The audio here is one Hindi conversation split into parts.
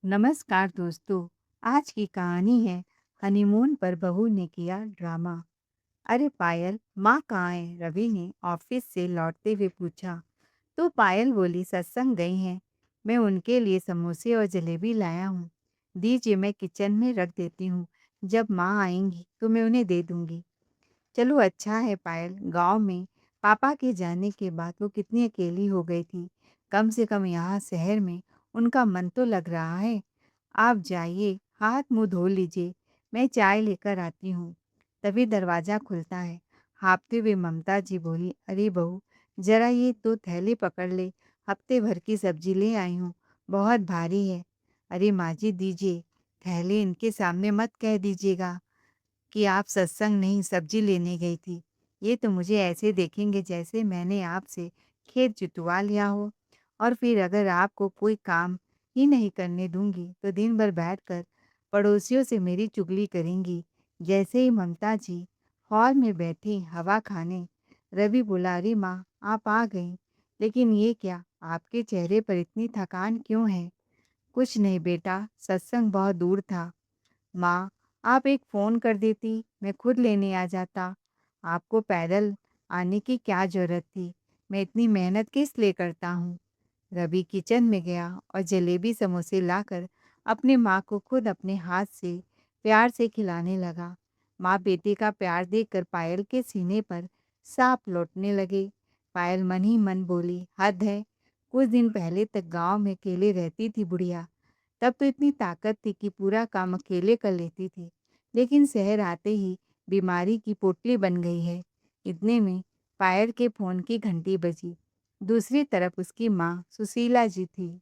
नमस्कार दोस्तों। आज की कहानी है हनीमून पर बहू ने किया ड्रामा। अरे पायल, माँ कहाँ है? रवि ने ऑफिस से लौटते हुए पूछा। तो पायल बोली, सत्संग गई हैं। मैं उनके लिए समोसे और जलेबी लाया हूँ। दीजिए, मैं किचन में रख देती हूँ। जब माँ आएंगी तो मैं उन्हें दे दूंगी। चलो अच्छा है पायल, गांव में पापा के जाने के बाद वो कितनी अकेली हो गई थी। कम से कम यहाँ शहर में उनका मन तो लग रहा है। आप जाइए, हाथ मुंह धो लीजिए, मैं चाय लेकर आती हूँ। तभी दरवाज़ा खुलता है। हाँफते हुए ममता जी बोली, अरे बहू, जरा ये तो थैली पकड़ ले। हफ्ते भर की सब्जी ले आई हूँ, बहुत भारी है। अरे माँ जी दीजिए, थैली इनके सामने मत कह दीजिएगा कि आप सत्संग नहीं सब्जी लेने गई थी। ये तो मुझे ऐसे देखेंगे जैसे मैंने आपसे खेत जुतवा लिया हो। और फिर अगर आपको कोई काम ही नहीं करने दूंगी तो दिन भर बैठकर पड़ोसियों से मेरी चुगली करेंगी। जैसे ही ममता जी हॉल में बैठी हवा खाने, रवि बोला, अरे माँ आप आ गई, लेकिन ये क्या, आपके चेहरे पर इतनी थकान क्यों है? कुछ नहीं बेटा, सत्संग बहुत दूर था। माँ, आप एक फ़ोन कर देती, मैं खुद लेने आ जाता। आपको पैदल आने की क्या ज़रूरत थी? मैं इतनी मेहनत किस लिए करता हूँ? रवि किचन में गया और जलेबी समोसे लाकर अपनी माँ को खुद अपने हाथ से प्यार से खिलाने लगा। माँ बेटे का प्यार देखकर पायल के सीने पर सांप लौटने लगे। पायल मन ही मन बोली, हद है। कुछ दिन पहले तक गांव में अकेले रहती थी बुढ़िया। तब तो इतनी ताकत थी कि पूरा काम अकेले कर लेती थी, लेकिन शहर आते ही बीमारी की पोटली बन गई है। इतने में पायल के फोन की घंटी बजी। दूसरी तरफ उसकी माँ सुशीला जी थी।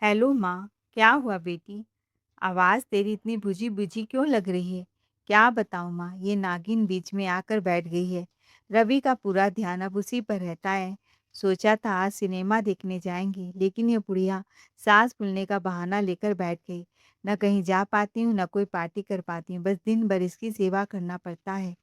हेलो माँ, क्या हुआ बेटी? आवाज़ तेरी इतनी बुझी बुझी क्यों लग रही है? क्या बताऊँ माँ, ये नागिन बीच में आकर बैठ गई है। रवि का पूरा ध्यान अब उसी पर रहता है। सोचा था आज सिनेमा देखने जाएंगे, लेकिन ये बुढ़िया सांस फूलने का बहाना लेकर बैठ गई। न कहीं जा पाती हूँ, न कोई पार्टी कर पाती हूँ, बस दिन भर इसकी सेवा करना पड़ता है।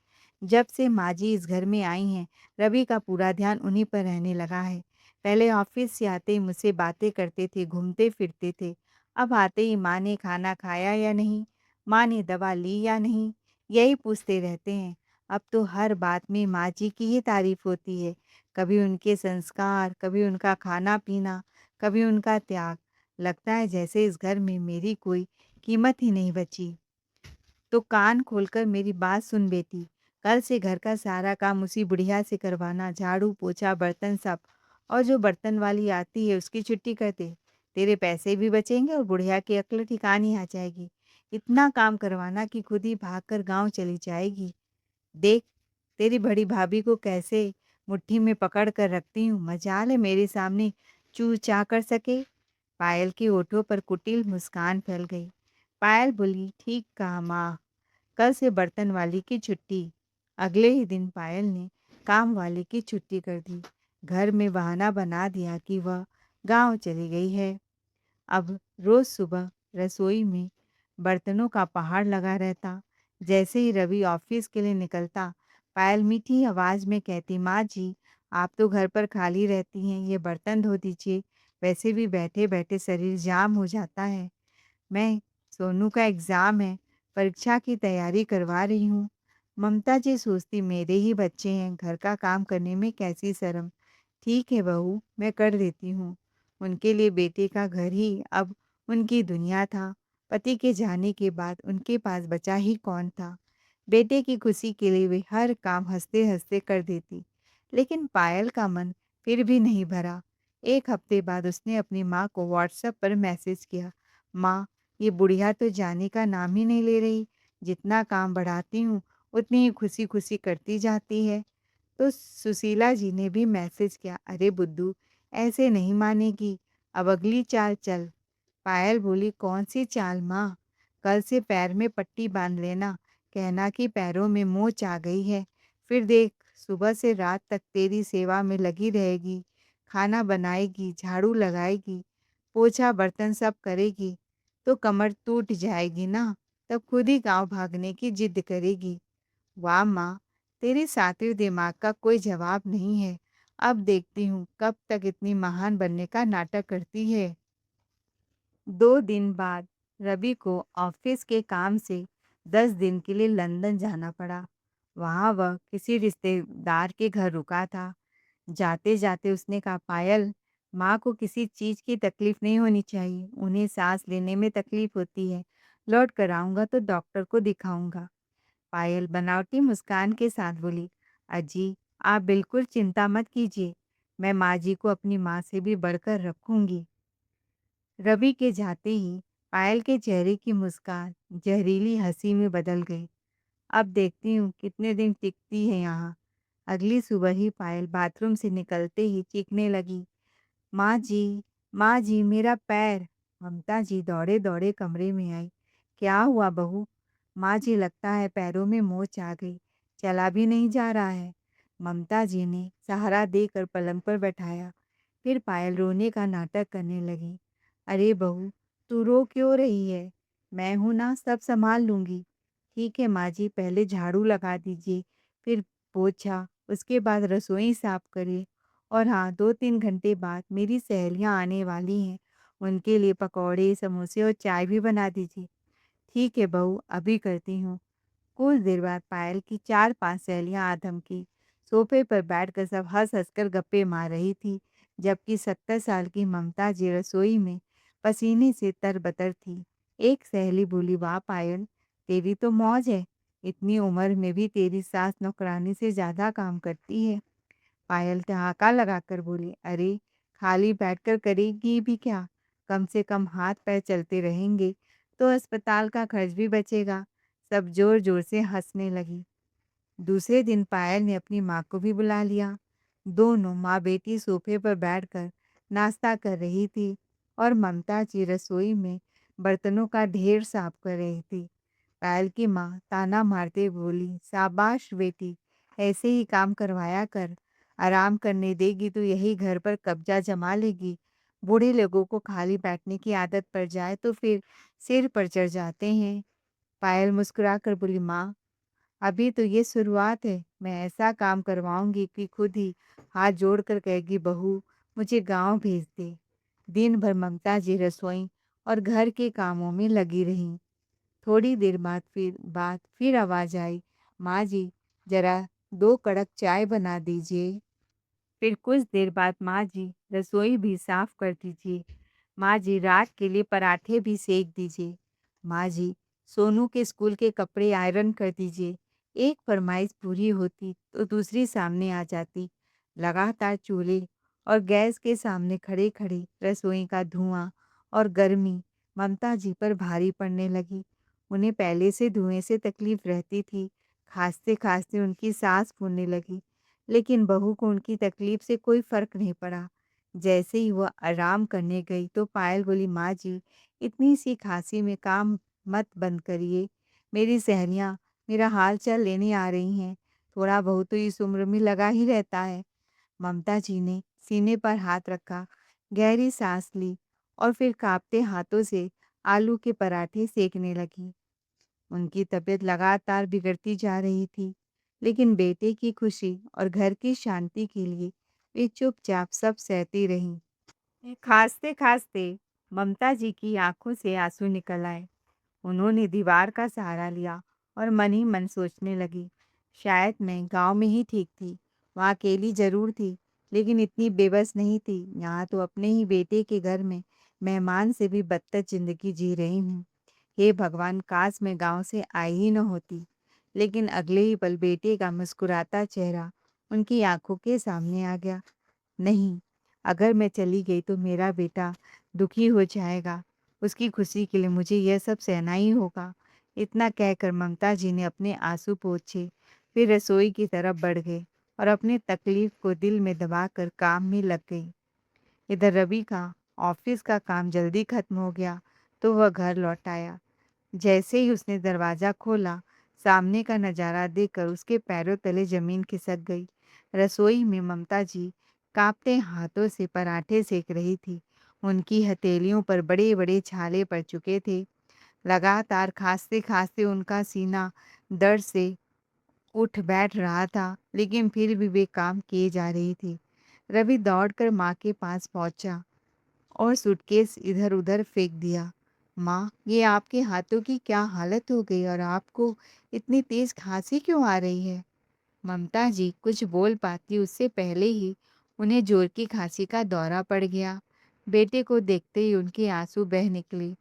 जब से माँ जी इस घर में आई हैं, रवि का पूरा ध्यान उन्हीं पर रहने लगा है। पहले ऑफिस से आते ही मुझसे बातें करते थे, घूमते फिरते थे। अब आते ही माँ ने खाना खाया या नहीं, माँ ने दवा ली या नहीं, यही पूछते रहते हैं। अब तो हर बात में माँ जी की ही तारीफ होती है। कभी उनके संस्कार, कभी उनका खाना पीना, कभी उनका त्याग। लगता है जैसे इस घर में मेरी कोई कीमत ही नहीं बची। तो कान खोलकर मेरी बात सुन बेटी। कल से घर का सारा काम उसी बुढ़िया से करवाना, झाड़ू पोछा बर्तन सब। और जो बर्तन वाली आती है उसकी छुट्टी कर दे। तेरे पैसे भी बचेंगे और बुढ़िया की अक्ल ठिकानी आ जाएगी। इतना काम करवाना कि खुद ही भागकर गांव चली जाएगी। देख, तेरी बड़ी भाभी को कैसे मुट्ठी में पकड़ कर रखती हूँ, मजाल है मेरे सामने चू चा कर सके। पायल के होठों पर कुटिल मुस्कान फैल गई। पायल बोली, ठीक कहा माँ, कल से बर्तन वाली की छुट्टी। अगले ही दिन पायल ने काम वाली की छुट्टी कर दी। घर में बहाना बना दिया कि वह गांव चली गई है। अब रोज सुबह रसोई में बर्तनों का पहाड़ लगा रहता। जैसे ही रवि ऑफिस के लिए निकलता, पायल मीठी आवाज में कहती, माँ जी आप तो घर पर खाली रहती हैं, ये बर्तन धो दीजिए, वैसे भी बैठे बैठे शरीर जाम हो जाता है। मैं सोनू का एग्ज़ाम है, परीक्षा की तैयारी करवा रही हूँ। ममता जी सोचती मेरे ही बच्चे हैं, घर का काम करने में कैसी शर्म। ठीक है बहू, मैं कर देती हूँ। उनके लिए बेटे का घर ही अब उनकी दुनिया था। पति के जाने के बाद उनके पास बचा ही कौन था। बेटे की खुशी के लिए वे हर काम हंसते हंसते कर देती। लेकिन पायल का मन फिर भी नहीं भरा। एक हफ्ते बाद उसने अपनी माँ को व्हाट्सएप पर मैसेज किया, माँ ये बुढ़िया तो जाने का नाम ही नहीं ले रही। जितना काम बढ़ाती हूँ उतनी ही खुशी खुशी करती जाती है। तो सुशीला जी ने भी मैसेज किया, अरे बुद्धू ऐसे नहीं मानेगी, अब अगली चाल चल। पायल बोली, कौन सी चाल माँ? कल से पैर में पट्टी बांध लेना, कहना कि पैरों में मोच आ गई है। फिर देख, सुबह से रात तक तेरी सेवा में लगी रहेगी। खाना बनाएगी, झाड़ू लगाएगी, पोछा बर्तन सब करेगी। तो कमर टूट जाएगी ना, तब खुद ही गांव भागने की जिद करेगी। वाह माँ, तेरे सातिर दिमाग का कोई जवाब नहीं है। अब देखती हूँ कब तक इतनी महान बनने का नाटक करती है। 2 दिन बाद रवि को ऑफिस के काम से 10 दिन के लिए लंदन जाना पड़ा। वहां वह किसी रिश्तेदार के घर रुका था। जाते जाते उसने कहा, पायल, माँ को किसी चीज की तकलीफ नहीं होनी चाहिए। उन्हें सांस लेने में तकलीफ होती है। लौट कर आऊंगा तो डॉक्टर को दिखाऊंगा। पायल बनावटी मुस्कान के साथ बोली, अजी, आप बिल्कुल चिंता मत कीजिए। मैं माँ जी को अपनी माँ से भी बढ़कर रखूंगी। रवि के जाते ही पायल के चेहरे की मुस्कान जहरीली हंसी में बदल गई। अब देखती हूँ कितने दिन टिकती है यहाँ। अगली सुबह ही पायल बाथरूम से निकलते ही चीखने लगी, माँ जी, माँ जी, मेरा पैर। ममता जी दौड़े दौड़े कमरे में आई। क्या हुआ बहू? माँ जी, लगता है पैरों में मोच आ गई, चला भी नहीं जा रहा है। ममता जी ने सहारा देकर पलंग पर बैठाया। फिर पायल रोने का नाटक करने लगी। अरे बहू, तू रो क्यों रही है? मैं हूं ना, सब संभाल लूंगी। ठीक है माँ जी, पहले झाड़ू लगा दीजिए, फिर पोछा, उसके बाद रसोई साफ करिए। और हाँ, 2-3 घंटे बाद मेरी सहेलियाँ आने वाली हैं, उनके लिए पकौड़े, समोसे और चाय भी बना दीजिए। ठीक है बहू, अभी करती हूँ। कुछ देर बाद पायल की 4-5 सहेलियाँ आ धमकी। सोफे पर बैठकर सब हँस-हँस कर गप्पे मार रही थी, जबकि 70 साल की ममता जी रसोई में पसीने से तरबतर थी। एक सहेली बोली, वाह पायल, तेरी तो मौज है। इतनी उम्र में भी तेरी सास नौकरानी से ज़्यादा काम करती है। पायल ठहाका लगाकर बोली, अरे, खाली बैठकर करेगी भी क्या? कम से कम हाथ पैर चलते रहेंगे तो अस्पताल का खर्च भी बचेगा। सब जोर जोर से हंसने लगी। दूसरे दिन पायल ने अपनी माँ को भी बुला लिया। दोनों माँ बेटी सोफे पर बैठकर नाश्ता कर रही थी और ममता जी रसोई में बर्तनों का ढेर साफ कर रही थी। पायल की माँ ताना मारते बोली, शाबाश बेटी, ऐसे ही काम करवाया कर। आराम करने देगी तो यही घर पर कब्जा जमा लेगी। बूढ़े लोगों को खाली बैठने की आदत पड़ जाए तो फिर सिर पर चढ़ जाते हैं। पायल मुस्कुराकर बोली, माँ, अभी तो ये शुरुआत है। मैं ऐसा काम करवाऊंगी कि खुद ही हाथ जोड़कर कहेगी, बहू, मुझे गांव भेज दे। दिन भर ममता जी रसोई और घर के कामों में लगी रहीं। थोड़ी देर बाद फिर आवाज आई, माँ जी, जरा 2 कड़क चाय बना दीजिए। फिर कुछ देर बाद, माँ जी, रसोई भी साफ कर दीजिए। माँ जी, रात के लिए पराठे भी सेक दीजिए। माँ जी, सोनू के स्कूल के कपड़े आयरन कर दीजिए। एक फरमाइश पूरी होती तो दूसरी सामने आ जाती। लगातार चूल्हे और गैस के सामने खड़े खड़े रसोई का धुआं और गर्मी ममता जी पर भारी पड़ने लगी। उन्हें पहले से धुएं से तकलीफ रहती थी। खांसते खांसते उनकी सांस फूलने लगी, लेकिन बहू को उनकी तकलीफ से कोई फर्क नहीं पड़ा। जैसे ही वह आराम करने गई तो पायल बोली, माँ जी, इतनी सी खांसी में काम मत बंद करिए। मेरी सहेलियाँ मेरा हाल चाल लेने आ रही हैं। थोड़ा बहुत तो इस उम्र में लगा ही रहता है। ममता जी ने सीने पर हाथ रखा, गहरी सांस ली और फिर कांपते हाथों से आलू के पराठे सेकने लगी। उनकी तबीयत लगातार बिगड़ती जा रही थी, लेकिन बेटे की खुशी और घर की शांति के लिए वे चुपचाप सब सहती रहीं। खांसते खांसते ममता जी की आंखों से आंसू निकल आए। उन्होंने दीवार का सहारा लिया और मन ही मन सोचने लगी, शायद मैं गांव में ही ठीक थी। वहाँ अकेली जरूर थी, लेकिन इतनी बेबस नहीं थी। यहाँ तो अपने ही बेटे के घर में मेहमान से भी बदतर जिंदगी जी रही हूँ। हे भगवान, काश मैं गांव से आई ही न होती। लेकिन अगले ही पल बेटे का मुस्कुराता चेहरा उनकी आंखों के सामने आ गया। नहीं, अगर मैं चली गई तो मेरा बेटा दुखी हो जाएगा। उसकी खुशी के लिए मुझे यह सब सहना ही होगा। इतना कहकर ममता जी ने अपने आंसू पोंछे, फिर रसोई की तरफ बढ़ गए और अपनी तकलीफ को दिल में दबाकर काम में लग गई। इधर रवि का ऑफिस का काम जल्दी खत्म हो गया तो वह घर लौट आया। जैसे ही उसने दरवाज़ा खोला, सामने का नज़ारा देखकर उसके पैरों तले ज़मीन खिसक गई। रसोई में ममता जी काँपते हाथों से पराठे सेक रही थी। उनकी हथेलियों पर बड़े-बड़े छाले पड़ चुके थे। लगातार खाँसते-खाँसते उनका सीना दर्द से उठ बैठ रहा था, लेकिन फिर भी वे काम किए जा रही थी। रवि दौड़कर माँ के पास पहुँचा और सूटकेस इधर-उधर फेंक दिया। माँ, ये आपके हाथों की क्या हालत हो गई और आपको इतनी तेज़ खाँसी क्यों आ रही है? ममता जी कुछ बोल पाती उससे पहले ही उन्हें जोर की खाँसी का दौरा पड़ गया। बेटे को देखते ही उनके आँसू बह निकले।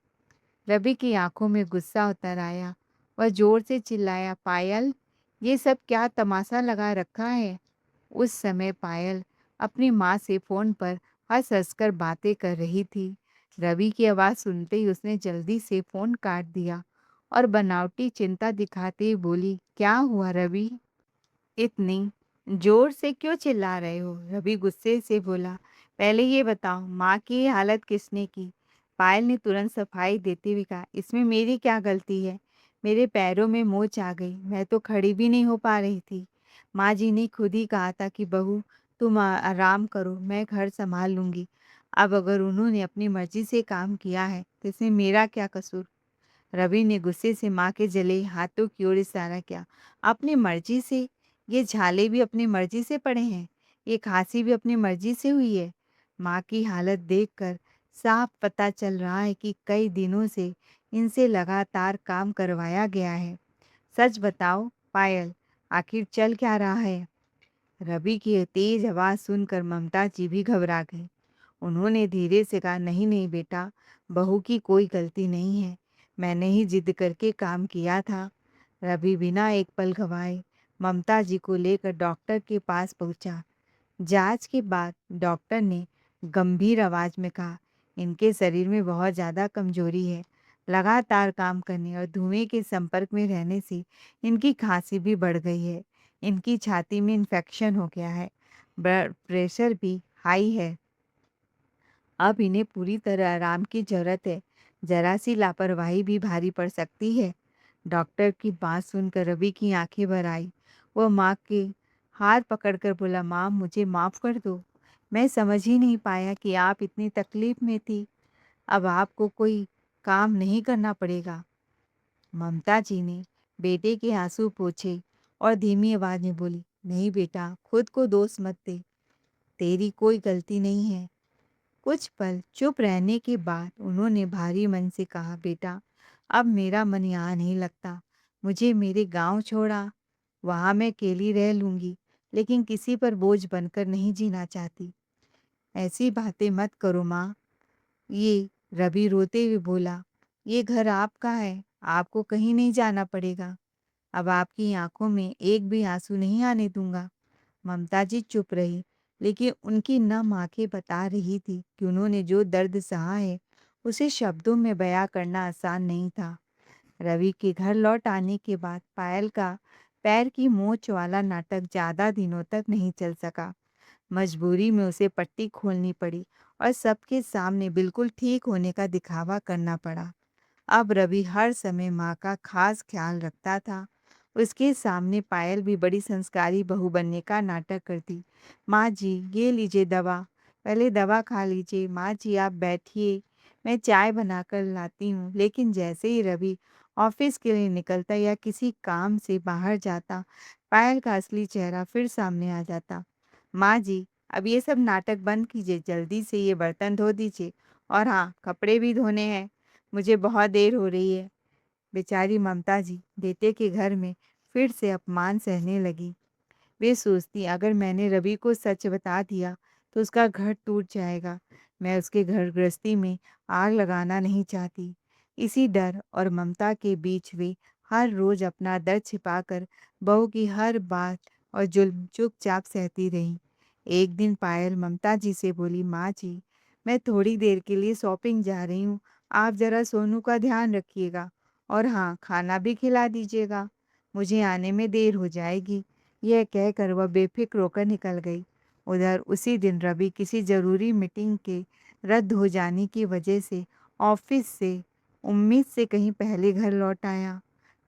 रवि की आंखों में गुस्सा उतर आया। वह जोर से चिल्लाया, पायल, ये सब क्या तमाशा लगा रखा है? उस समय पायल अपनी माँ से फ़ोन पर हँस-हँस कर बातें कर रही थी। रवि की आवाज़ सुनते ही उसने जल्दी से फ़ोन काट दिया और बनावटी चिंता दिखाते हुए बोली, क्या हुआ रवि? इतनी जोर से क्यों चिल्ला रहे हो? रवि गुस्से से बोला, पहले ये बताओ माँ की ये हालत किसने की? पायल ने तुरंत सफाई देते हुए कहा, इसमें मेरी क्या गलती है? मेरे पैरों में मोच आ गई, मैं तो खड़ी भी नहीं हो पा रही थी। माँ जी ने खुद ही कहा था कि बहू तुम आराम करो, मैं घर संभाल लूंगी। अब अगर उन्होंने अपनी मर्जी से काम किया है तो इसमें मेरा क्या कसूर? रवि ने गुस्से से माँ के जले हाथों की ओर इशारा किया। अपनी मर्जी से? ये झाले भी अपनी मर्जी से पड़े हैं? ये खांसी भी अपनी मर्जी से हुई है? माँ की हालत देखकर साफ पता चल रहा है कि कई दिनों से इनसे लगातार काम करवाया गया है। सच बताओ पायल, आखिर चल क्या रहा है? रवि की तेज आवाज़ सुनकर ममता जी भी घबरा गई। उन्होंने धीरे से कहा, नहीं नहीं बेटा, बहू की कोई गलती नहीं है, मैंने ही जिद करके काम किया था। रवि बिना एक पल गंवाए ममता जी को लेकर डॉक्टर के पास पहुंचा। जांच के बाद डॉक्टर ने गंभीर आवाज में कहा, इनके शरीर में बहुत ज़्यादा कमजोरी है। लगातार काम करने और धुएं के संपर्क में रहने से इनकी खांसी भी बढ़ गई है। इनकी छाती में इन्फेक्शन हो गया है, ब्लड प्रेशर भी हाई है। अब इन्हें पूरी तरह आराम की ज़रूरत है। ज़रा सी लापरवाही भी भारी पड़ सकती है। डॉक्टर की बात सुनकर रवि की आंखें भर आई। वह माँ के हाथ पकड़कर बोला, माँ मुझे माफ़ कर दो। मैं समझ ही नहीं पाया कि आप इतनी तकलीफ़ में थी। अब आपको कोई काम नहीं करना पड़ेगा। ममता जी ने बेटे के आंसू पोंछे और धीमी आवाज़ में बोली, नहीं बेटा, खुद को दोष मत दे। तेरी कोई गलती नहीं है। कुछ पल चुप रहने के बाद उन्होंने भारी मन से कहा, बेटा अब मेरा मन यहाँ नहीं लगता। मुझे मेरे गांव छोड़ा, वहाँ मैं अकेली रह लूंगी, लेकिन किसी पर बोझ बनकर नहीं जीना चाहती। ऐसी बातें मत करो माँ। ये रवि रोते हुए बोला, ये घर आपका है, आपको कहीं नहीं जाना पड़ेगा। अब आपकी आंखों में एक भी आंसू नहीं आने दूंगा। ममता जी चुप रही, लेकिन उनकी नम आंखें बता रही थी कि उन्होंने जो दर्द सहा है उसे शब्दों में बयां करना आसान नहीं था। रवि के घर लौट आने के बाद पायल का पैर की मोच वाला नाटक ज्यादा दिनों तक नहीं चल सका। मजबूरी में उसे पट्टी खोलनी पड़ी और सबके सामने बिल्कुल ठीक होने का दिखावा करना पड़ा। अब रवि हर समय माँ का खास ख्याल रखता था। उसके सामने पायल भी बड़ी संस्कारी बहू बनने का नाटक करती। माँ जी ये लीजिए दवा, पहले दवा खा लीजिए। माँ जी आप बैठिए, मैं चाय बनाकर लाती हूँ। लेकिन जैसे ही रवि ऑफिस के लिए निकलता या किसी काम से बाहर जाता, पायल का असली चेहरा फिर सामने आ जाता। माँ जी अब ये सब नाटक बंद कीजिए, जल्दी से ये बर्तन धो दीजिए, और हाँ कपड़े भी धोने हैं, मुझे बहुत देर हो रही है। बेचारी ममता जी बेटे के घर में फिर से अपमान सहने लगी। वे सोचती, अगर मैंने रवि को सच बता दिया तो उसका घर टूट जाएगा। मैं उसके घर गृहस्थी में आग लगाना नहीं चाहती। इसी डर और ममता के बीच वे हर रोज अपना दर्द छिपाकर बहू की हर बात और जुल्म चुपचाप सहती रहीं। एक दिन पायल ममता जी से बोली, माँ जी मैं थोड़ी देर के लिए शॉपिंग जा रही हूँ, आप ज़रा सोनू का ध्यान रखिएगा और हाँ खाना भी खिला दीजिएगा, मुझे आने में देर हो जाएगी। यह कहकर वह बेफिक्र होकर निकल गई। उधर उसी दिन रवि किसी जरूरी मीटिंग के रद्द हो जाने की वजह से ऑफिस से उम्मीद से कहीं पहले घर लौट आया।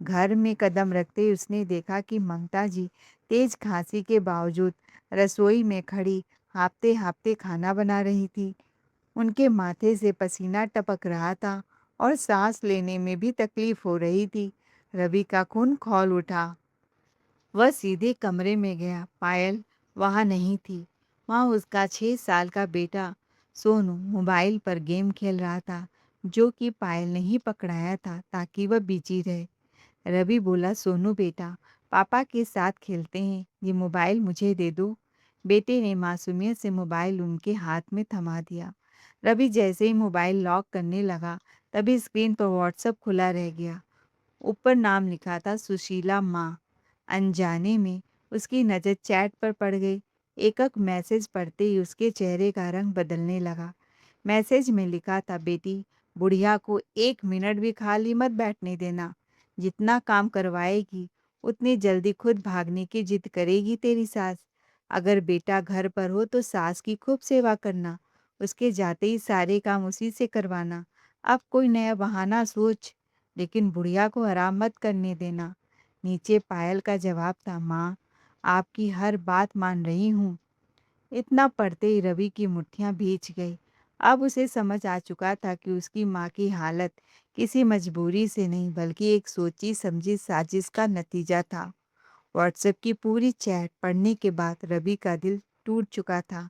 घर में कदम रखते ही उसने देखा कि ममता जी तेज खांसी के बावजूद रसोई में खड़ी हाँफते हाँफते खाना बना रही थी। उनके माथे से पसीना टपक रहा था और सांस लेने में भी तकलीफ हो रही थी। रवि का खून खौल उठा। वह सीधे कमरे में गया। पायल वहाँ नहीं थी। वहाँ उसका 6 साल का बेटा सोनू मोबाइल पर गेम खेल रहा था, जो कि पायल ने ही पकड़ाया था ताकि वह बिजी रहे। रवि बोला, सोनू बेटा, पापा के साथ खेलते हैं, ये मोबाइल मुझे दे दो। बेटे ने मासूमियत से मोबाइल उनके हाथ में थमा दिया। रवि जैसे ही मोबाइल लॉक करने लगा, तभी स्क्रीन पर व्हाट्सएप खुला रह गया। ऊपर नाम लिखा था सुशीला माँ। अनजाने में उसकी नज़र चैट पर पड़ गई। एक-एक मैसेज पढ़ते ही उसके चेहरे का रंग बदलने लगा। मैसेज में लिखा था, बेटी, बुढ़िया को 1 मिनट भी खाली मत बैठने देना। जितना काम करवाएगी, उतनी जल्दी खुद भागने की जिद करेगी तेरी सास। अगर बेटा घर पर हो तो सास की खूब सेवा करना। उसके जाते ही सारे काम उसी से करवाना। अब कोई नया बहाना सोच, लेकिन बुढ़िया को आराम मत करने देना। नीचे पायल का जवाब था, माँ, आपकी हर बात मान रही हूँ। इतना पढ़ते ही रवि की मुट्ठियां भींच गई। अब उसे समझ आ चुका था कि उसकी माँ की हालत किसी मजबूरी से नहीं, बल्कि एक सोची समझी साजिश का नतीजा था। व्हाट्सएप की पूरी चैट पढ़ने के बाद रवि का दिल टूट चुका था,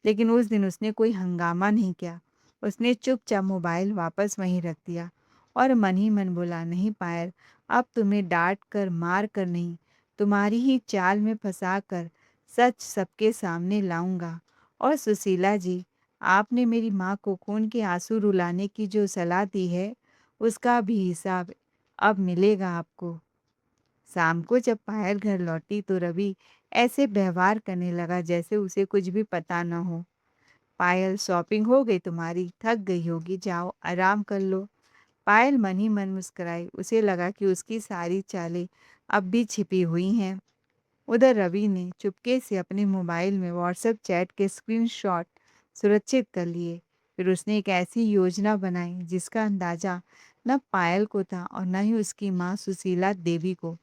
लेकिन उस दिन उसने कोई हंगामा नहीं किया। उसने चुपचाप मोबाइल वापस वहीं रख दिया और मन ही मन बोला, नहीं पायल, अब तुम्हें डांट कर मार कर नहीं, तुम्हारी ही चाल में फंसा कर सच सबके सामने लाऊंगा। और सुशीला जी, आपने मेरी माँ को खून के आंसू रुलाने की जो सलाह दी है, उसका भी हिसाब अब मिलेगा आपको। शाम को जब पायल घर लौटी तो रवि ऐसे व्यवहार करने लगा जैसे उसे कुछ भी पता न हो। पायल, शॉपिंग हो गई तुम्हारी? थक गई होगी, जाओ आराम कर लो। पायल मन ही मन मुस्कुराई। उसे लगा कि उसकी सारी चालें अब भी छिपी हुई हैं। उधर रवि ने चुपके से अपने मोबाइल में व्हाट्सएप चैट के स्क्रीनशॉट सुरक्षित कर लिए। फिर उसने एक ऐसी योजना बनाई जिसका अंदाजा न पायल को था और न ही उसकी माँ सुशीला देवी को।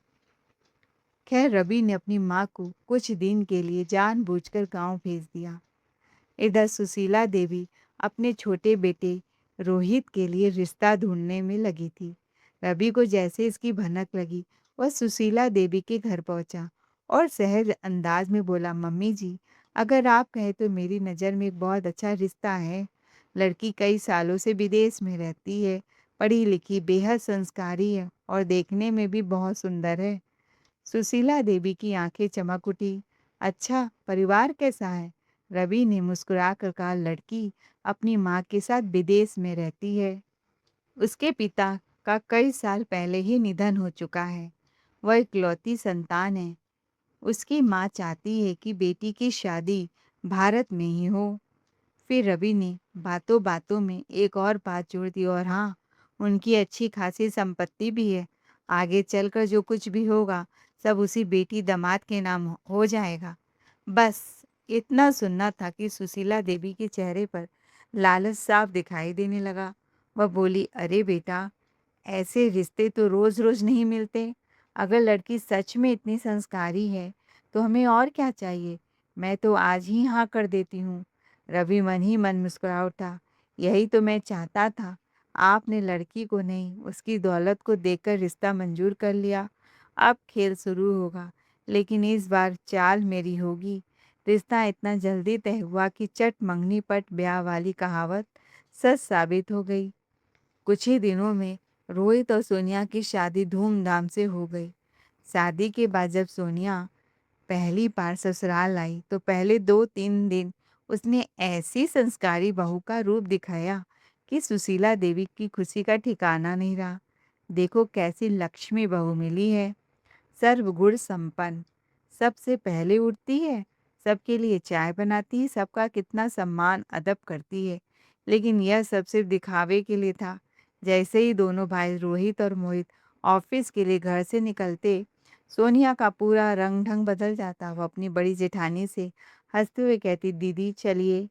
खैर, रवि ने अपनी माँ को कुछ दिन के लिए जानबूझकर गांव भेज दिया। इधर सुशीला देवी अपने छोटे बेटे रोहित के लिए रिश्ता ढूंढने में लगी थी। रवि को जैसे इसकी भनक लगी, वह सुशीला देवी के घर पहुंचा और सहज अंदाज में बोला, मम्मी जी, अगर आप कहें तो मेरी नज़र में एक बहुत अच्छा रिश्ता है। लड़की कई सालों से विदेश में रहती है, पढ़ी लिखी, बेहद संस्कारी है और देखने में भी बहुत सुंदर है। सुशीला देवी की आंखें चमक उठी। अच्छा, परिवार कैसा है? रवि ने मुस्कुराकर कहा, लड़की अपनी माँ के साथ विदेश में रहती है। उसके पिता का कई साल पहले ही निधन हो चुका है। वह इकलौती संतान है। उसकी माँ चाहती है कि बेटी की शादी भारत में ही हो। फिर रवि ने बातों बातों में एक और बात जोड़ दी, और हाँ, उनकी अच्छी खासी संपत्ति भी है। आगे चलकर जो कुछ भी होगा, सब उसी बेटी दामाद के नाम हो जाएगा। बस इतना सुनना था कि सुशीला देवी के चेहरे पर लालच साफ दिखाई देने लगा। वह बोली, अरे बेटा, ऐसे रिश्ते तो रोज रोज नहीं मिलते। अगर लड़की सच में इतनी संस्कारी है, तो हमें और क्या चाहिए? मैं तो आज ही हाँ कर देती हूँ। रवि मन ही मन मुस्कुरा उठा। यही तो मैं चाहता था। आपने लड़की को नहीं, उसकी दौलत को देखकर रिश्ता मंजूर कर लिया। अब खेल शुरू होगा, लेकिन इस बार चाल मेरी होगी। रिश्ता इतना जल्दी तय हुआ कि चट मंगनी पट ब्याह वाली कहावत सच साबित हो गई। कुछ ही दिनों में रोहित और सोनिया की शादी धूमधाम से हो गई। शादी के बाद जब सोनिया पहली बार ससुराल आई तो पहले 2-3 दिन उसने ऐसी संस्कारी बहू का रूप दिखाया कि सुशीला देवी की खुशी का ठिकाना नहीं रहा। देखो कैसी लक्ष्मी बहू मिली है, सर्वगुण संपन्न, सबसे पहले उठती है, सबके लिए चाय बनाती है, सबका कितना सम्मान अदब करती है। लेकिन यह सब सिर्फ दिखावे के लिए था। जैसे ही दोनों भाई रोहित और मोहित ऑफिस के लिए घर से निकलते, सोनिया का पूरा रंग ढंग बदल जाता। वो अपनी बड़ी जेठानी से हंसते हुए कहती, दीदी चलिए,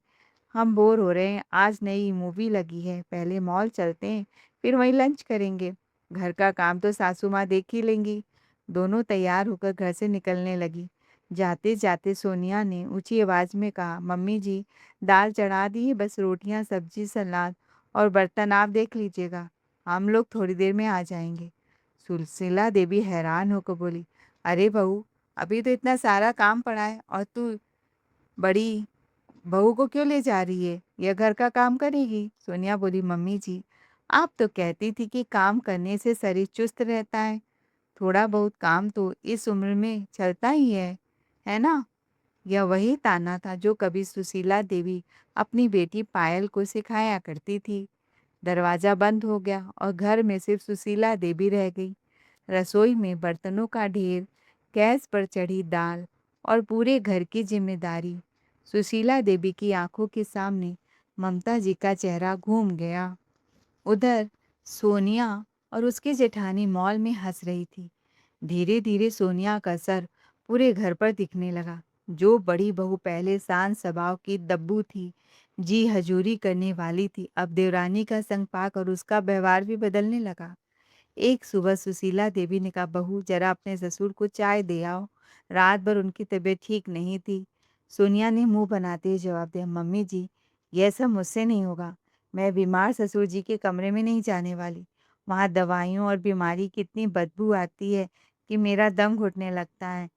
हम बोर हो रहे हैं, आज नई मूवी लगी है, पहले मॉल चलते हैं, फिर वहीं लंच करेंगे। घर का काम तो सासू माँ देख ही लेंगी। दोनों तैयार होकर घर से निकलने लगी। जाते जाते सोनिया ने ऊंची आवाज में कहा, मम्मी जी, दाल चढ़ा दी है, बस रोटियां, सब्जी, सलाद और बर्तन आप देख लीजिएगा, हम लोग थोड़ी देर में आ जाएंगे। सुशीला देवी हैरान होकर बोली, अरे बहू, अभी तो इतना सारा काम पड़ा है और तू बड़ी बहू को क्यों ले जा रही है? या घर का काम करेगी? सोनिया बोली, मम्मी जी, आप तो कहती थी कि काम करने से शरीर चुस्त रहता है। थोड़ा बहुत काम तो इस उम्र में चलता ही है ना? यह वही ताना था जो कभी सुशीला देवी अपनी बेटी पायल को सिखाया करती थी। दरवाजा बंद हो गया और घर में सिर्फ सुशीला देवी रह गई। रसोई में बर्तनों का ढेर, गैस पर चढ़ी दाल और पूरे घर की जिम्मेदारी। सुशीला देवी की आंखों के सामने ममता जी का चेहरा घूम गया। उधर सोनिया और उसकी जेठानी मॉल में हंस रही थी। धीरे धीरे सोनिया का असर पूरे घर पर दिखने लगा। जो बड़ी बहू पहले शांत स्वभाव की दब्बू थी, जी हजूरी करने वाली थी, अब देवरानी का संग पाकर उसका व्यवहार भी बदलने लगा। एक सुबह सुशीला देवी ने कहा, बहू जरा अपने ससुर को चाय दे आओ, रात भर उनकी तबीयत ठीक नहीं थी। सोनिया ने मुंह बनाते हुए जवाब दिया, मम्मी जी, यह सब मुझसे नहीं होगा। मैं बीमार ससुर जी के कमरे में नहीं जाने वाली। वहाँ दवाइयों और बीमारी की इतनी बदबू आती है कि मेरा दम घुटने लगता है।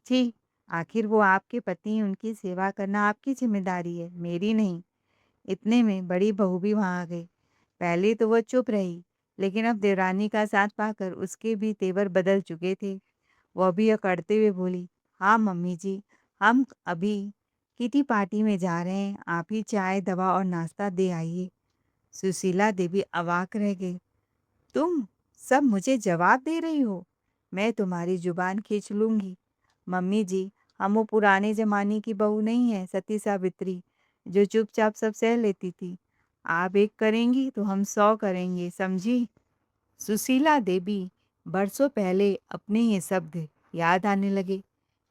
छी, आखिर वो आपके पति हैं, उनकी सेवा करना आपकी जिम्मेदारी है, मेरी नहीं। इतने में बड़ी बहू भी वहाँ आ गई। पहले तो वह चुप रही, लेकिन अब देवरानी का साथ पाकर उसके भी तेवर बदल चुके थे। वह भी अकड़ते हुए बोली, हाँ मम्मी जी, हम अभी किटी पार्टी में जा रहे हैं, आप ही चाय दवा और नाश्ता दे आइए। सुशीला देवी अवाक रह गई। तुम सब मुझे जवाब दे रही हो? मैं तुम्हारी जुबान खींच लूंगी। मम्मी जी, हम वो पुराने जमाने की बहू नहीं है, सती सावित्री, जो चुपचाप सब सह लेती थी। आप एक करेंगी तो हम 100 करेंगे, समझी? सुशीला देवी बरसों पहले अपने ये शब्द याद आने लगे।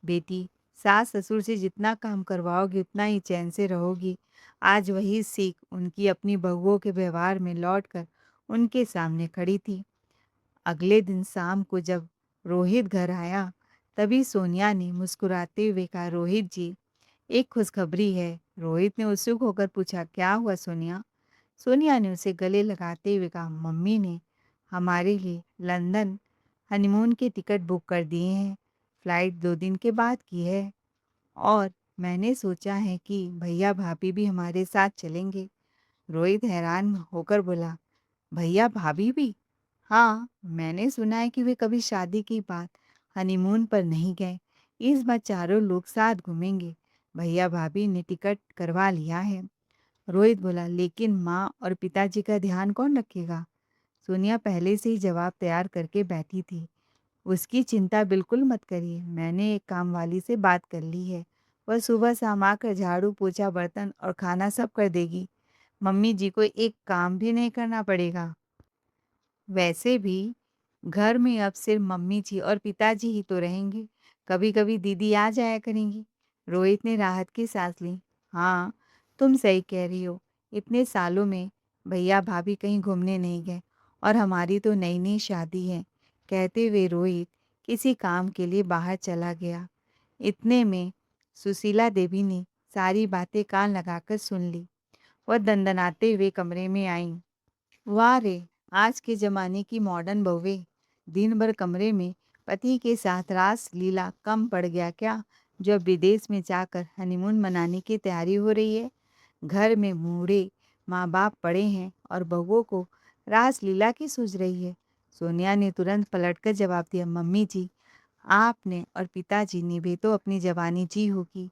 बेटी, सास ससुर से जितना काम करवाओगी उतना ही चैन से रहोगी। आज वही सीख उनकी अपनी बहुओं के व्यवहार में लौटकर उनके सामने खड़ी थी। अगले दिन शाम को जब रोहित घर आया, तभी सोनिया ने मुस्कुराते हुए कहा, रोहित जी, एक खुशखबरी है। रोहित ने उत्सुक होकर पूछा, क्या हुआ सोनिया? सोनिया ने उसे गले लगाते हुए कहा, मम्मी ने हमारे लिए लंदन हनीमून के टिकट बुक कर दिए हैं। फ्लाइट 2 दिन के बाद की है और मैंने सोचा है कि भैया भाभी भी हमारे साथ चलेंगे। रोहित हैरान होकर बोला, भैया भाभी भी? हाँ, मैंने सुना है कि वे कभी शादी की बात हनीमून पर नहीं गए। इस बार चारों लोग साथ घूमेंगे। भैया भाभी ने टिकट करवा लिया है। रोहित बोला, लेकिन माँ और पिताजी का ध्यान कौन रखेगा? सोनिया पहले से ही जवाब तैयार करके बैठी थी। उसकी चिंता बिल्कुल मत करिए, मैंने एक कामवाली से बात कर ली है। वह सुबह शाम आकर झाड़ू पोछा बर्तन और खाना सब कर देगी। मम्मी जी को एक काम भी नहीं करना पड़ेगा। वैसे भी घर में अब सिर्फ मम्मी जी और पिताजी ही तो रहेंगे। कभी कभी दीदी आ जाया करेंगी। रोहित ने राहत की सांस ली। हाँ, तुम सही कह रही हो। इतने सालों में भैया भाभी कहीं घूमने नहीं गए और हमारी तो नई नई शादी है। कहते हुए रोहित किसी काम के लिए बाहर चला गया। इतने में सुशीला देवी ने सारी बातें कान लगाकर सुन ली। वह दंदनाते हुए कमरे में आई। वाह रे! आज के ज़माने की मॉडर्न बहुएँ, दिन भर कमरे में पति के साथ रास लीला कम पड़ गया क्या, जो अब विदेश में जाकर हनीमून मनाने की तैयारी हो रही है? घर में बूढ़े माँ-बाप पड़े हैं और बहुओं को रास लीला की सूझ रही है। सोनिया ने तुरंत पलटकर जवाब दिया, मम्मी जी, आपने और पिताजी ने भी तो अपनी जवानी जी होगी।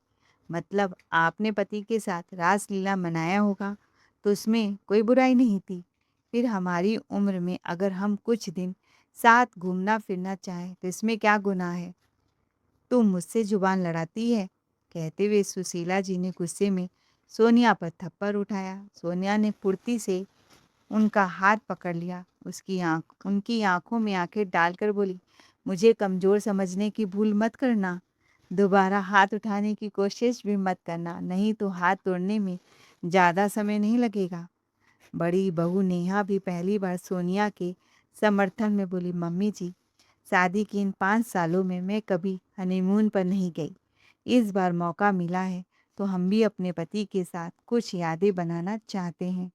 मतलब आपने पति के साथ रास लीला मनाया होगा, तो उसमें कोई बुराई नहीं थी। फिर हमारी उम्र में अगर हम कुछ दिन साथ घूमना फिरना चाहें तो इसमें क्या गुनाह है? तुम मुझसे जुबान लड़ाती है? कहते हुए सुशीला जी ने गुस्से में सोनिया पर थप्पड़ उठाया। सोनिया ने फुर्ती से उनका हाथ पकड़ लिया। उनकी आंखों में आंखें डालकर बोली, मुझे कमज़ोर समझने की भूल मत करना। दोबारा हाथ उठाने की कोशिश भी मत करना, नहीं तो हाथ तोड़ने में ज़्यादा समय नहीं लगेगा। बड़ी बहू नेहा भी पहली बार सोनिया के समर्थन में बोली, मम्मी जी, शादी के इन 5 सालों में मैं कभी हनीमून पर नहीं गई। इस बार मौका मिला है तो हम भी अपने पति के साथ कुछ यादें बनाना चाहते हैं।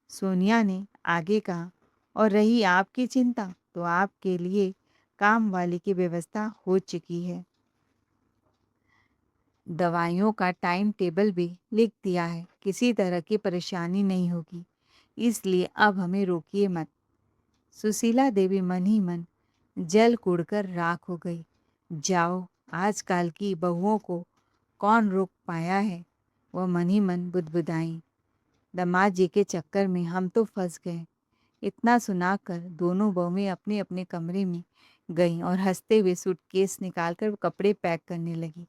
सोनिया ने आगे कहा, और रही आपकी चिंता, तो आपके लिए काम वाली की व्यवस्था हो चुकी है। दवाइयों का टाइम टेबल भी लिख दिया है, किसी तरह की परेशानी नहीं होगी, इसलिए अब हमें रोकिए मत। सुशीला देवी मन ही मन जल कुड़कर राख हो गई। जाओ, आजकल की बहुओं को कौन रोक पाया है, वह मन ही मन बुदबुदाई। दामाद जी के चक्कर में हम तो फंस गए। इतना सुनाकर दोनों बहुएं अपने अपने कमरे में गईं और हंसते हुए सूटकेस निकालकर कपड़े पैक करने लगी।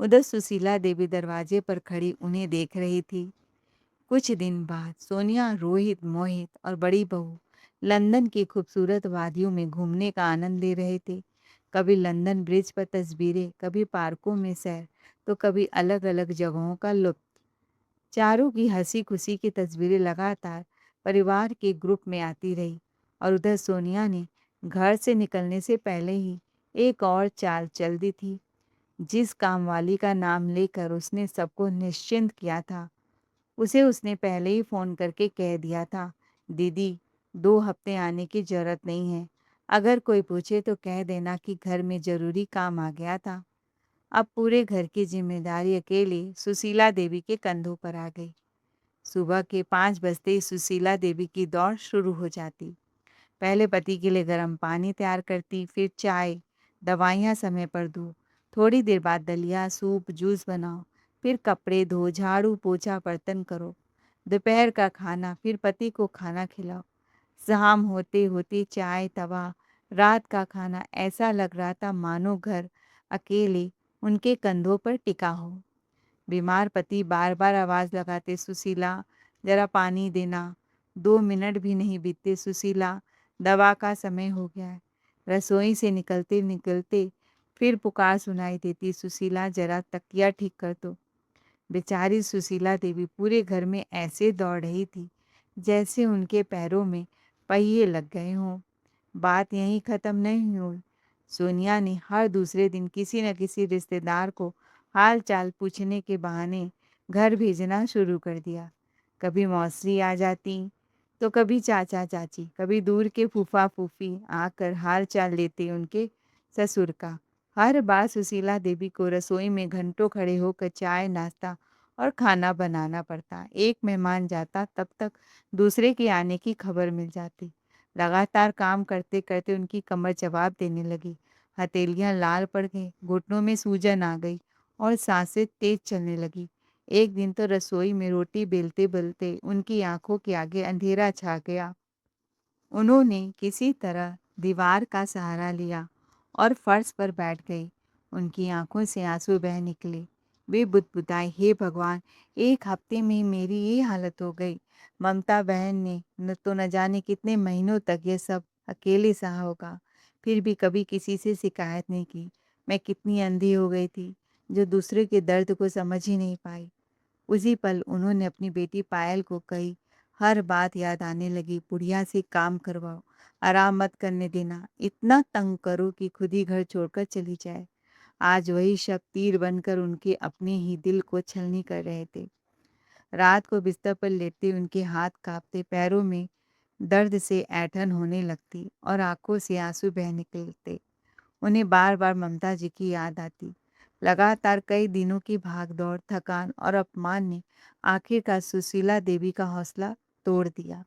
उधर सुशीला देवी दरवाजे पर खड़ी उन्हें देख रही थी। कुछ दिन बाद सोनिया, रोहित, मोहित और बड़ी बहू लंदन की खूबसूरत वादियों में घूमने का आनंद ले रहे थे। कभी लंदन ब्रिज पर तस्वीरें, कभी पार्कों में सैर, तो कभी अलग अलग जगहों का लुत्फ। चारों की हंसी खुशी की तस्वीरें लगातार परिवार के ग्रुप में आती रही और उधर सोनिया ने घर से निकलने से पहले ही एक और चाल चल दी थी। जिस कामवाली का नाम लेकर उसने सबको निश्चिंत किया था, उसे उसने पहले ही फ़ोन करके कह दिया था, दीदी 2 हफ्ते आने की ज़रूरत नहीं है। अगर कोई पूछे तो कह देना कि घर में ज़रूरी काम आ गया था। अब पूरे घर की जिम्मेदारी अकेले सुशीला देवी के कंधों पर आ गई। सुबह के 5 बजते ही सुशीला देवी की दौड़ शुरू हो जाती। पहले पति के लिए गर्म पानी तैयार करती, फिर चाय, दवाइयाँ समय पर दो। थोड़ी देर बाद दलिया, सूप, जूस बनाओ, फिर कपड़े धो, झाड़ू, पोछा, बर्तन करो। दोपहर का खाना, फिर पति को खाना खिलाओ। शाम होते होते चाय, तवा, रात का खाना, ऐसा लग रहा था मानो घर अकेले उनके कंधों पर टिका हो। बीमार पति बार बार आवाज़ लगाते, सुशीला जरा पानी देना। 2 मिनट भी नहीं बीतते, सुशीला दवा का समय हो गया है। रसोई से निकलते निकलते फिर पुकार सुनाई देती, सुशीला जरा तकिया ठीक कर दो। बेचारी सुशीला देवी पूरे घर में ऐसे दौड़ रही थी जैसे उनके पैरों में पहिए लग गए हों। बात यहीं ख़त्म नहीं हुई। सोनिया ने हर दूसरे दिन किसी न किसी रिश्तेदार को हाल चाल पूछने के बहाने घर भेजना शुरू कर दिया। कभी मौसी आ जाती, तो कभी चाचा चाची, कभी दूर के फूफा फूफी आकर हाल चाल लेते उनके ससुर का। हर बार सुशीला देवी को रसोई में घंटों खड़े होकर चाय, नाश्ता और खाना बनाना पड़ता। एक मेहमान जाता तब तक दूसरे के आने की खबर मिल जाती। लगातार काम करते करते उनकी कमर जवाब देने लगी। हथेलियां लाल पड़ गई, घुटनों में सूजन आ गई और सांसें तेज चलने लगी। एक दिन तो रसोई में रोटी बेलते बेलते उनकी आंखों के आगे अंधेरा छा गया। उन्होंने किसी तरह दीवार का सहारा लिया और फर्श पर बैठ गई। उनकी आंखों से आंसू बह निकले। वे बुदबुदाई, हे भगवान, 1 हफ्ते में मेरी ये हालत हो गई। ममता बहन ने न जाने कितने महीनों तक ये सब अकेले सहा होगा, फिर भी कभी किसी से शिकायत नहीं की। मैं कितनी अंधी हो गई थी जो दूसरे के दर्द को समझ ही नहीं पाई। उसी पल उन्होंने अपनी बेटी पायल को कही हर बात याद आने लगी। बुढ़िया से काम करवाओ, आराम मत करने देना, इतना तंग करो कि खुद ही घर छोड़कर चली जाए। आज वही शब्द तीर बनकर उनके अपने ही दिल को छलनी कर रहे थे। रात को बिस्तर पर लेटे उनके हाथ कांपते, पैरों में दर्द से ऐंठन होने लगती और आंखों से आंसू बह निकलते। उन्हें बार बार ममता जी की याद आती। लगातार कई दिनों की भागदौड़, थकान और अपमान ने आखिरकार सुशीला देवी का हौसला तोड़ दिया।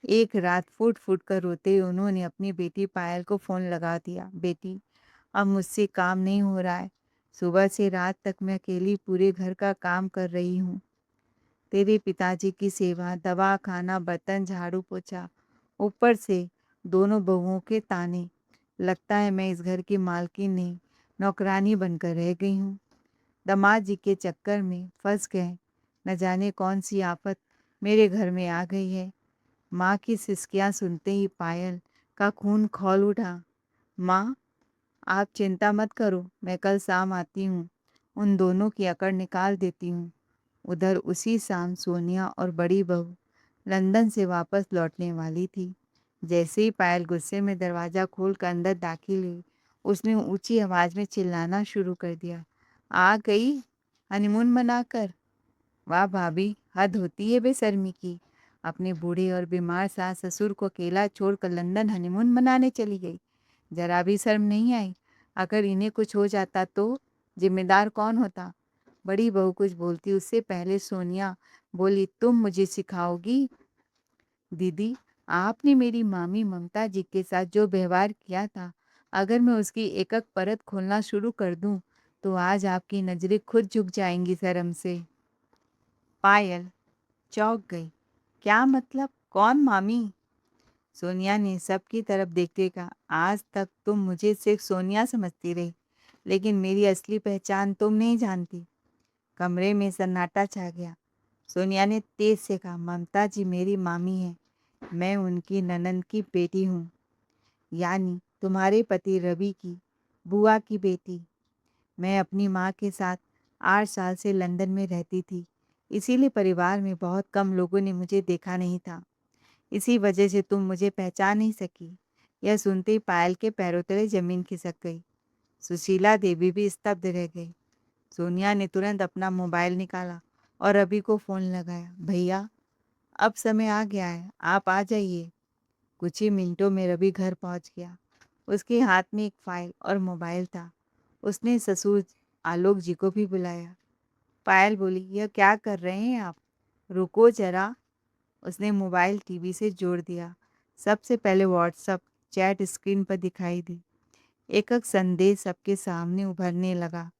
एक रात फूट फूट कर रोते हुए उन्होंने अपनी बेटी पायल को फ़ोन लगा दिया, बेटी अब मुझसे काम नहीं हो रहा है। सुबह से रात तक मैं अकेली पूरे घर का काम कर रही हूँ। तेरे पिताजी की सेवा, दवा, खाना, बर्तन, झाड़ू पोछा, ऊपर से दोनों बहुओं के ताने। लगता है मैं इस घर की मालकिन नहीं, नौकरानी बनकर रह गई हूँ। दामाद जी के चक्कर में फंस गए। न जाने कौन सी आफत मेरे घर में आ गई है। माँ की सिसकियाँ सुनते ही पायल का खून खौल उठा। माँ, आप चिंता मत करो, मैं कल शाम आती हूँ, उन दोनों की अकड़ निकाल देती हूँ। उधर उसी शाम सोनिया और बड़ी बहू लंदन से वापस लौटने वाली थी। जैसे ही पायल गुस्से में दरवाज़ा खोलकर अंदर दाखिल हुई, उसने ऊंची आवाज़ में चिल्लाना शुरू कर दिया, आ गई हनीमून मनाकर? वाह भाभी, हद होती है बेशर्मी की। अपने बूढ़े और बीमार सास ससुर को अकेला छोड़कर लंदन हनीमून मनाने चली गई। जरा भी शर्म नहीं आई। अगर इन्हें कुछ हो जाता तो जिम्मेदार कौन होता? बड़ी बहू कुछ बोलती उससे पहले सोनिया बोली, तुम मुझे सिखाओगी? दीदी, आपने मेरी मामी ममता जी के साथ जो व्यवहार किया था, अगर मैं उसकी एक-एक परत खोलना शुरू कर दूं, तो आज आपकी नज़रें खुद झुक जाएंगी शर्म से। पायल चौंक गई। क्या मतलब? कौन मामी? सोनिया ने सबकी तरफ देखते कहा, आज तक तुम मुझे सिर्फ सोनिया समझती रही, लेकिन मेरी असली पहचान तुम नहीं जानती। कमरे में सन्नाटा छा गया। सोनिया ने तेज से कहा, ममता जी मेरी मामी है, मैं उनकी ननंद की बेटी हूँ, यानी तुम्हारे पति रवि की बुआ की बेटी। मैं अपनी माँ के साथ 8 साल से लंदन में रहती थी, इसीलिए परिवार में बहुत कम लोगों ने मुझे देखा नहीं था। इसी वजह से तुम मुझे पहचान नहीं सकी। यह सुनते ही पायल के पैरों तले जमीन खिसक गई। सुशीला देवी भी स्तब्ध रह गई। सोनिया ने तुरंत अपना मोबाइल निकाला और रवि को फ़ोन लगाया। भैया, अब समय आ गया है, आप आ जाइए। कुछ ही मिनटों में रवि घर पहुंच गया। उसके हाथ में एक फाइल और मोबाइल था। उसने ससुर आलोक जी को भी बुलाया। पायल बोली, यह क्या कर रहे हैं आप? रुको जरा। उसने मोबाइल टीवी से जोड़ दिया। सबसे पहले व्हाट्सएप चैट स्क्रीन पर दिखाई दी। एक-एक संदेश सबके सामने उभरने लगा।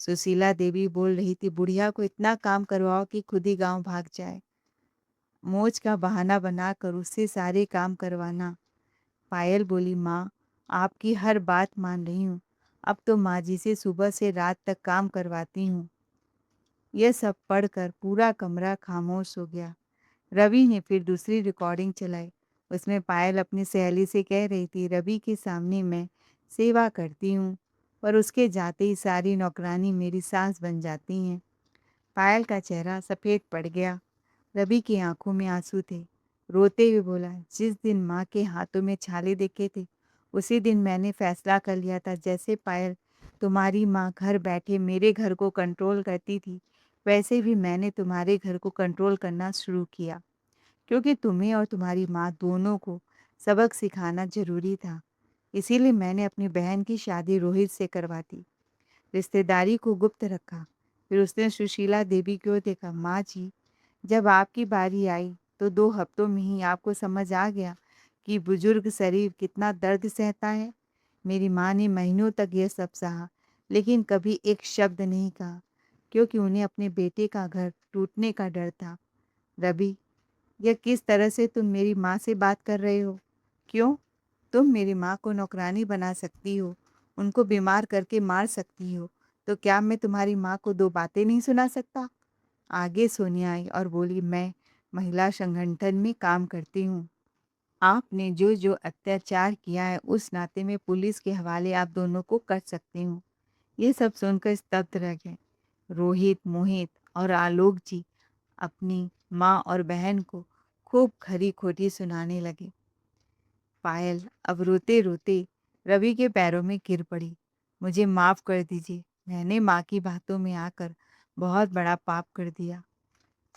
सुशीला देवी बोल रही थी, बुढ़िया को इतना काम करवाओ कि खुद ही गांव भाग जाए। मौज का बहाना बनाकर उससे सारे काम करवाना। पायल बोली, माँ, आपकी हर बात मान रही हूँ। अब तो माँ जी से सुबह से रात तक काम करवाती हूँ। यह सब पढ़कर पूरा कमरा खामोश हो गया। रवि ने फिर दूसरी रिकॉर्डिंग चलाई। उसमें पायल अपनी सहेली से कह रही थी, रवि के सामने मैं सेवा करती हूँ, पर उसके जाते ही सारी नौकरानी मेरी सास बन जाती हैं। पायल का चेहरा सफ़ेद पड़ गया। रवि की आंखों में आंसू थे। रोते हुए बोला, जिस दिन माँ के हाथों में छाले देखे थे, उसी दिन मैंने फैसला कर लिया था, जैसे पायल तुम्हारी माँ घर बैठे मेरे घर को कंट्रोल करती थी, वैसे भी मैंने तुम्हारे घर को कंट्रोल करना शुरू किया, क्योंकि तुम्हें और तुम्हारी माँ दोनों को सबक सिखाना ज़रूरी था। इसीलिए मैंने अपनी बहन की शादी रोहित से करवा दी, रिश्तेदारी को गुप्त रखा। फिर उसने सुशीला देवी की ओर देखा। माँ जी, जब आपकी बारी आई तो 2 हफ्तों में ही आपको समझ आ गया कि बुजुर्ग शरीर कितना दर्द सहता है। मेरी माँ ने महीनों तक यह सब सहा, लेकिन कभी एक शब्द नहीं कहा, क्योंकि उन्हें अपने बेटे का घर टूटने का डर था। रवि, यह किस तरह से तुम मेरी माँ से बात कर रहे हो? क्यों? तुम मेरी माँ को नौकरानी बना सकती हो, उनको बीमार करके मार सकती हो, तो क्या मैं तुम्हारी माँ को 2 बातें नहीं सुना सकता? आगे सोनिया आई और बोली, मैं महिला संगठन में काम करती हूँ। आपने जो अत्याचार किया है, उस नाते में पुलिस के हवाले आप दोनों को कर सकती हूँ। ये सब सुनकर स्तब्ध रह गए। रोहित, मोहित और आलोक जी अपनी माँ और बहन को खूब खरी-खोटी सुनाने लगे। पायल अब रोते-रोते रवि के पैरों में गिर पड़ी। मुझे माफ़ कर दीजिए, मैंने माँ की बातों में आकर बहुत बड़ा पाप कर दिया।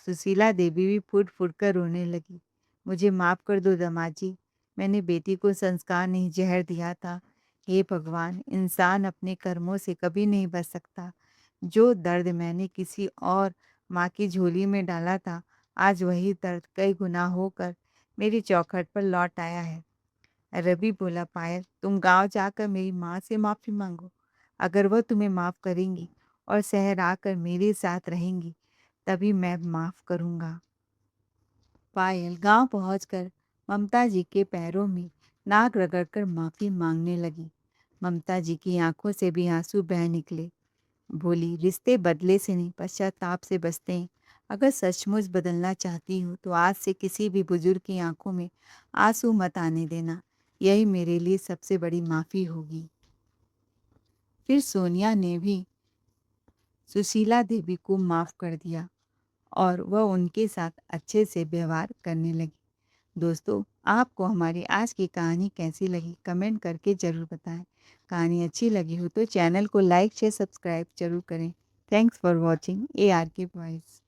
सुशीला देवी भी फूट-फूट कर रोने लगी। मुझे माफ़ कर दो दामाद जी, मैंने बेटी को संस्कार नहीं ज़हर दिया था। हे भगवान! इंसान अपने कर्मों से कभी नहीं बच सकता। जो दर्द मैंने किसी और माँ की झोली में डाला था, आज वही दर्द कई गुना होकर मेरी चौखट पर लौट आया है। रवि बोला, पायल, तुम गाँव जाकर मेरी माँ से माफ़ी माँगो। अगर वह तुम्हें माफ़ करेंगी और शहर आकर मेरे साथ रहेंगी, तभी मैं माफ़ करूँगा। पायल गांव पहुंचकर ममता जी के पैरों में नाक रगड़कर माफ़ी मांगने लगी। ममता जी की आंखों से भी आंसू बह निकले। बोली, रिश्ते बदले से नहीं, पश्चाताप से बचते हैं। अगर सचमुच बदलना चाहती हो तो आज से किसी भी बुजुर्ग की आंखों में आंसू मत आने देना। यही मेरे लिए सबसे बड़ी माफ़ी होगी। फिर सोनिया ने भी सुशीला देवी को माफ़ कर दिया और वह उनके साथ अच्छे से व्यवहार करने लगी। दोस्तों, आपको हमारी आज की कहानी कैसी लगी कमेंट करके ज़रूर बताएं। कहानी अच्छी लगी हो तो चैनल को लाइक शेयर सब्सक्राइब ज़रूर करें। Thanks for watching ARK voice.